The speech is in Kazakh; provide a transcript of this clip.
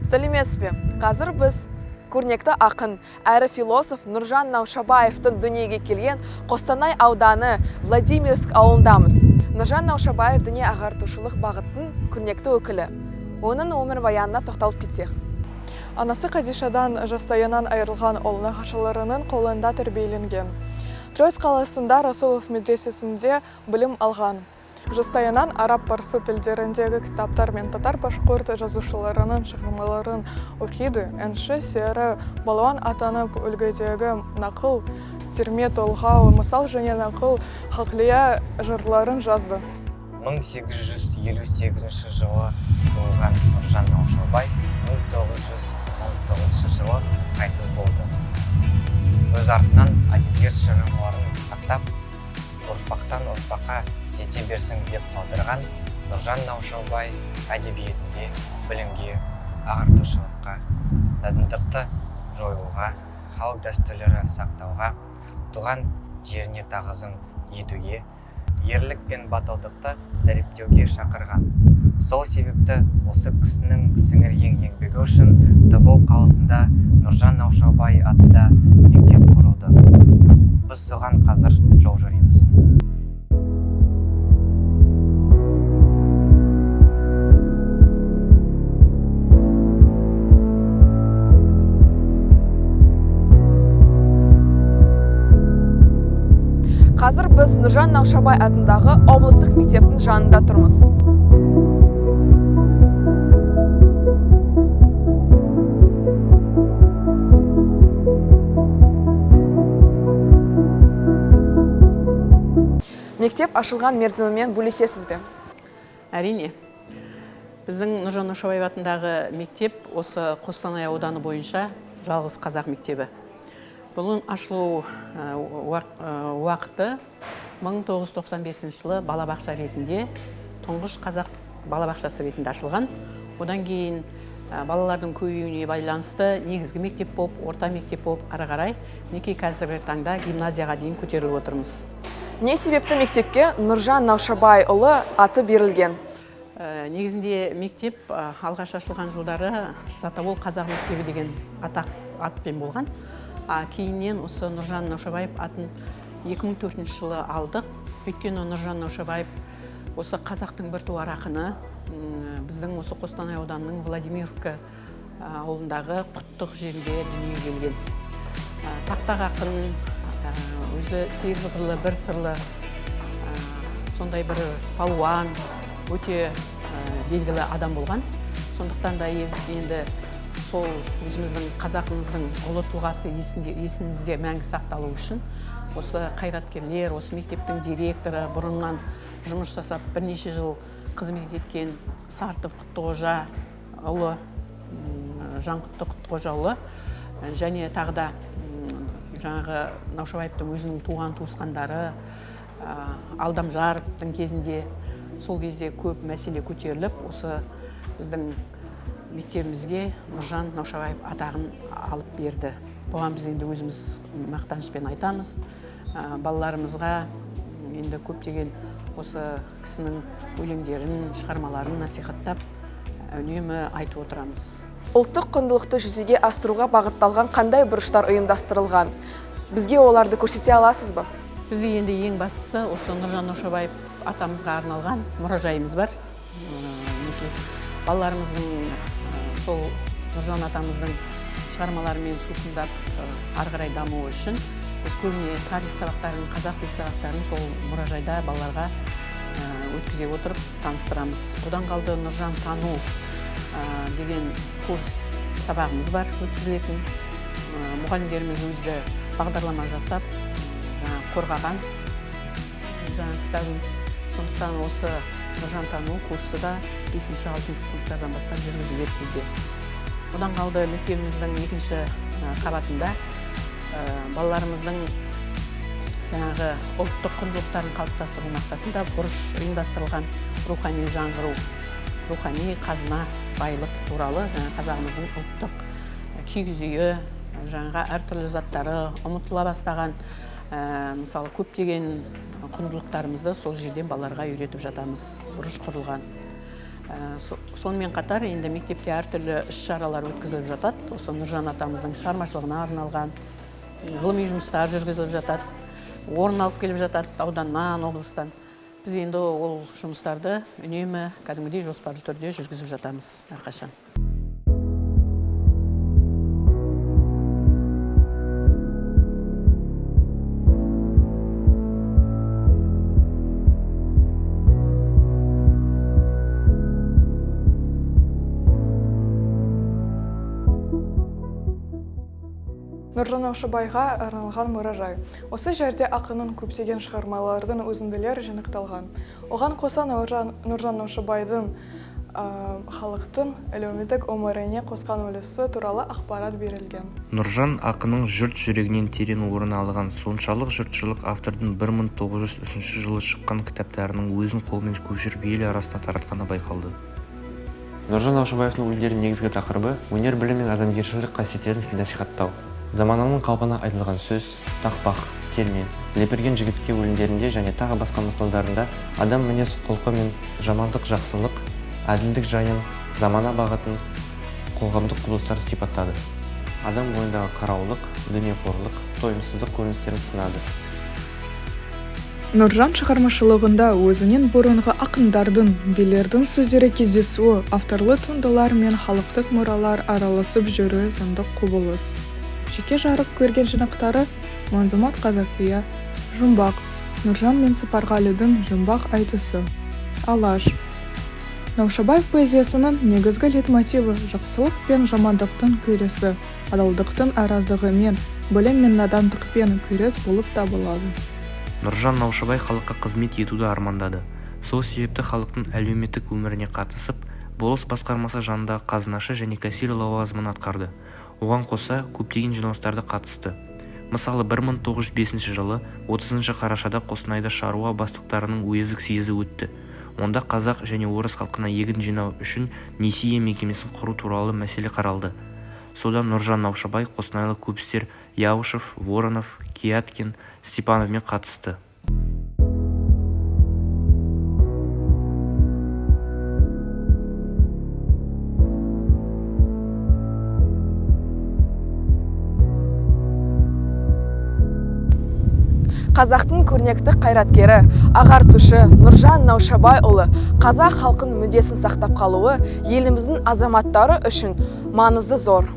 Сәлеметсіз бе? Қазір біз көрнекті ақын, әрі философ Нұржан Наушабаевтың дүниеге келген Қостанай ауданы Владимирск ауылындамыз. Нұржан Наушабаев дүние ағартушылық бағыттың көрнекті өкілі. Оның өмірбаянына тоқталып кетсек. Анасы Қадишадан жастайынан айырылған ол нағашыларының қолында тәрбиеленген. Троицк қаласында Расулов медресесінде білім алған. Жастайынан араб парсы тілдеріндегі кітаптар мен татар башқұрт жазушыларының шығармаларын оқиды. Әнші сері балуан атанып үлгідегі нақыл, терме толғау, мысал және нақыл хақлия жырларын жазды. 1858 жылы туылған Нұржан Наушабай 1919 жылы қайтыс болды. Өз артынан әдебиет шығармаларын сақтап, ұрпақтан ұрпаққа жете берсін деп қалдырған Нұржан Наушабай әдебиетінде білімге, ағартушылыққа, надандықты жоюға, халық дәстүрлері сақтауға, туған жеріне тағзым етуге, ерлік пен батылдықты дәріптеуге шақырған. Сол себепті осы кісінің сіңірген еңбегі үшін Тобол қаласында Нұржан Наушабай атында мектеп құрылды. Біз соған қазір жол жүреміз. Қазір біз Нұржан Наушабай атындағы облыстық мектептің жанында тұрмыз. Мектеп ашылған мерзімімен бөлісесіз бе? Әрине. Біздің Нұржан Наушабай атындағы мектеп осы Қостанай ауданы бойынша жалғыз қазақ мектебі. Бұның ашылу уақыты 1995 жылы балабақша ретінде, тұңғыш қазақ балабақшасы ретінде ашылған. Одан кейін балалардың көбеюіне байланысты негізгі мектеп болып, орта мектеп болып, ары қарай мінекей қазіргі таңда гимназияға дейін көтеріліп отырмыз. Не себепті мектепке Нұржан Наушабай ұлы аты берілген? Негізінде мектеп алғаш ашылған жылдары Тобол қазақ мектебі деген атпен болған. Кейіннен осы Нұржан Наушабаев атын 2004 жылы алдық. Өйткені Нұржан Наушабаев осы қазақтың біртуар ақыны, біздің осы Қостанай ауданының Владимировка ауылындағы Құттық жерінде дүниеге келген. Тақтақ ақын, өзі сегіз қырлы, бір сырлы, сондай бір палуан, өте белгілі адам болған. Сондықтан да енді сол өзіміздің қазағымыздың ұлы тұлғасы есімізде мәңгі сақталу үшін осы қайраткерлер, осы мектептің директоры, бұрыннан жұмыс жасап бірнеше жыл қызмет еткен Сартов Құттықожа ұлы, Жанқұтты Құттықожа ұлы, және тағы да жаңағы Наушабаевтың өзінің туған туысқандары, Алдамжаровтың кезінде сол кезде көп мәселе көтеріліп, осы біздің мектебімізге Нұржан Наушабаев атағын алып берді. Бұған біз енді өзіміз мақтанышпен айтамыз. Балаларымызға енді көптеген осы кісінің өлеңдерін, шығармаларын насихаттап, үнемі айтып отырамыз. Ұлттық құндылықты жүзеге асыруға бағытталған қандай бұрыштар ұйымдастырылған? Бізге оларды көрсете аласыз ба? Бізде енді ең бастысы осы Нұржан Наушабаев атамызға арналған мұражайымыз бар. Балаларымыздың сол Нұржан атамыздың шығармаларымен сусындап ары қарай дамуы үшін біз көбіне тарих сабақтарын, қазақ тілі сабақтарын сол мұражайда балаларға өткізе отырып таныстырамыз. Одан қалды Нұржан тану деген курс сабағымыз бар өткізілетін. Мұғалімдеріміз өзі бағдарлама жасап қорғаған кітабын. Сондықтан осы Нұржан тану курсы да 5-6 сыныптардан бастап жүргізіледі бізде. Одан қалды мектебіміздің екінші қабатында балаларымыздың жаңағы ұлттық құндылықтарын қалыптастыру мақсатында бұрыш ұйымдастырылған рухани жаңғыру, рухани қазына байлық туралы қазағымыздың ұлттық киіз үйі, жаңағы әртүрлі заттары, ұмытыла бастаған Мысалы, көптеген құндылықтарымызды сол жерден балаларға үйретіп жатамыз, бұрыш құрылған. Сонымен қатар енді мектепте әртүрлі іс-шаралар өткізіліп жатады. Осы Нұржан атамыздың шығармашылығына арналған ғылыми жұмыстар жүргізіліп жатады, орын алып келіп жатады ауданнан, облыстан. Біз енді ол жұмыстарды үнемі кәдімгідей жоспарлы түрде жүргізіп жатамыз әрқашан. Нұржан Наушабайға арналған мұражай. Осы жерде ақынның көптеген шығармалардың өзінділер жинақталған. Оған қоса Нұржан Наушабайдың халықтың әлеуметтік өміріне қосқан үлесі туралы ақпарат берілген. Нұржан ақынның жұрт жүрегінен терең орын алған, соншалық жұртшылық автордың 1903 жылы шыққан кітаптарының өзін қолмен көшіріп ел арасына таратқаны байқалды. Нұржан Наушабаевтың өлеңдерінің негізгі тақырыбы өнер білім мен адамгершілік қасиеттерін насихаттау. Заманының қалпына айтылған сөз, тақпақ, термен, лепірген жігітке өлеңдерінде және тағы басқа мысалдарында адам мінез құлқы мен жамандық, жақсылық, әділдік жайын, замана бағытын, қоғамдық құбылыстарды сипаттады. Адам бойындағы қараулық, дүниеқорлық, тойымсыздық көріністерін сынады. Нұржан шығармашылығында өзінен бұрынғы ақындардың, билердің сөздері кездесуі, авторлы туындылар мен халықтық мұралар араласып жүруі заңдық құбылыс. Жеке жарық көрген жинақтары Манзумат Қазақия, Жұмбақ, Нұржан мен Сапарғалидың Жұмбақ айтысы, Алаш. Наушабаев поэзиясының негізгі лейтмотиві жақсылық пен жамандықтың күресі, адалдықтың араздығы мен білім мен надандықпен күрес болып табылады. Нұржан Наушабай халыққа қызмет етуді армандады. Сол себепті халықтың әлеуметтік өміріне қатысып, болыс басқармасы жанындағы қазынашы және кассир лауазымын атқарды. Оған қоса көптеген жиналыстарды қатысты. Мысалы 1905 жылы 30 қарашада Қостанайда шаруа бастықтарының уездік съезі өтті. Онда қазақ және орыс халқына егін жинау үшін несие мекемесін құру туралы мәселе қаралды. Содан Нұржан Наушабай қостанайлық көпістер Яушев, Воронов, Кияткин, Степановмен қатысты. Қазақтың көрнекті қайраткері, ағартушы Нұржан Наушабайұлы қазақ халқын мүддесін сақтап қалуы еліміздің азаматтары үшін маңызды зор.